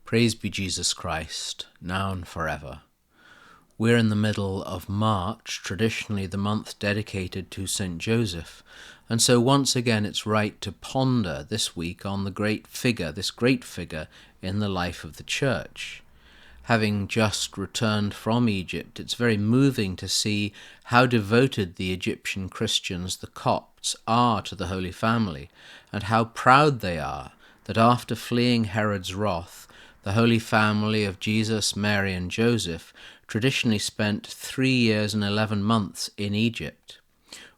Praise be Jesus Christ, now and forever. We're in the middle of March, traditionally the month dedicated to St. Joseph, and so once again it's right to ponder this week on this great figure in the life of the Church. Having just returned from Egypt, it's very moving to see how devoted the Egyptian Christians, the Copts, are to the Holy Family, and how proud they are that after fleeing Herod's wrath, the Holy Family of Jesus, Mary and Joseph traditionally spent 3 years and 11 months in Egypt.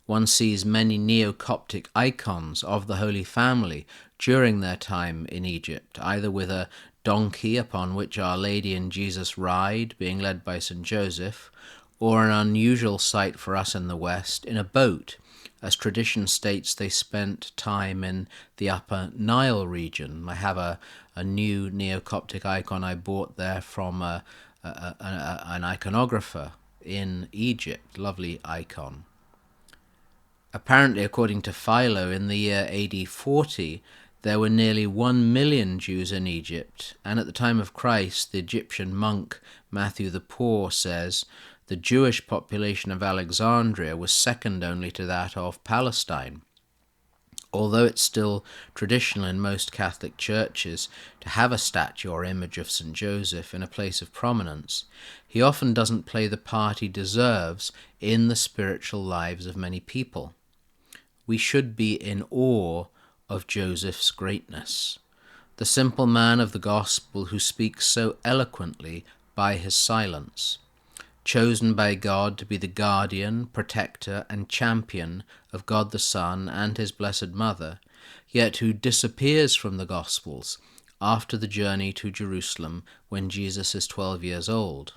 One sees many Neo-Coptic icons of the Holy Family during their time in Egypt, either with a donkey upon which Our Lady and Jesus ride, being led by St. Joseph, or an unusual sight for us in the West, in a boat, as tradition states they spent time in the Upper Nile region. I have a new Neo-Coptic icon I bought there from an iconographer in Egypt, lovely icon. Apparently, according to Philo, in the year AD 40, there were nearly 1 million Jews in Egypt, and at the time of Christ, the Egyptian monk Matthew the Poor says, the Jewish population of Alexandria was second only to that of Palestine. Although it's still traditional in most Catholic churches to have a statue or image of St. Joseph in a place of prominence, he often doesn't play the part he deserves in the spiritual lives of many people. We should be in awe of Joseph's greatness, the simple man of the gospel who speaks so eloquently by his silence, chosen by God to be the guardian, protector, and champion of God the Son and his Blessed Mother, yet who disappears from the Gospels after the journey to Jerusalem when Jesus is 12 years old.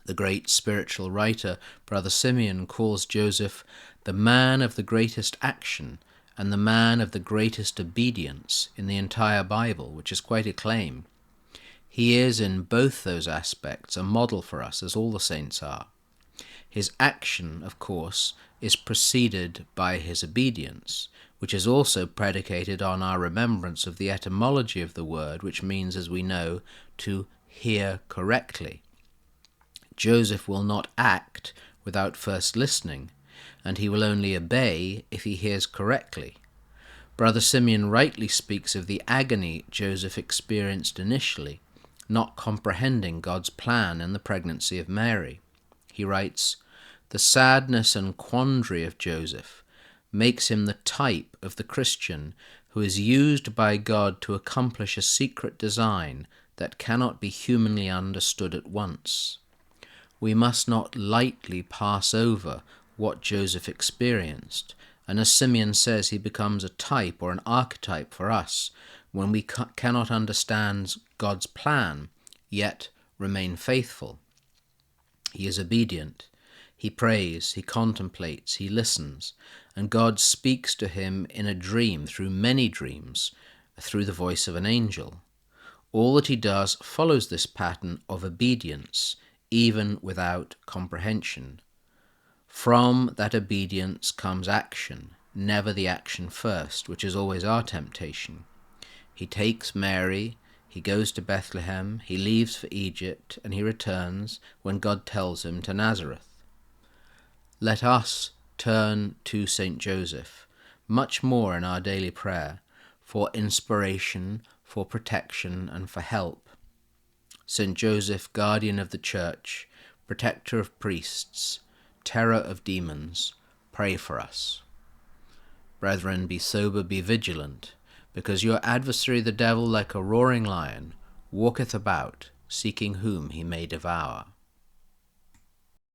The great spiritual writer, Brother Simeon, calls Joseph the man of the greatest action and the man of the greatest obedience in the entire Bible, which is quite a claim. He is, in both those aspects, a model for us, as all the saints are. His action, of course, is preceded by his obedience, which is also predicated on our remembrance of the etymology of the word, which means, as we know, to hear correctly. Joseph will not act without first listening, and he will only obey if he hears correctly. Brother Simeon rightly speaks of the agony Joseph experienced initially, not comprehending God's plan in the pregnancy of Mary. He writes, "The sadness and quandary of Joseph makes him the type of the Christian who is used by God to accomplish a secret design that cannot be humanly understood at once." We must not lightly pass over what Joseph experienced, and as Simeon says, he becomes a type or an archetype for us when we cannot understand God's plan, yet remain faithful. He is obedient, he prays, he contemplates, he listens, and God speaks to him in a dream, through many dreams, through the voice of an angel. All that he does follows this pattern of obedience, even without comprehension. From that obedience comes action, never the action first, which is always our temptation. He takes Mary, he goes to Bethlehem, he leaves for Egypt, and he returns, when God tells him, to Nazareth. Let us turn to St. Joseph, much more in our daily prayer, for inspiration, for protection, and for help. St. Joseph, guardian of the Church, protector of priests, terror of demons, pray for us. Brethren, be sober, be vigilant, because your adversary the devil, like a roaring lion, walketh about, seeking whom he may devour.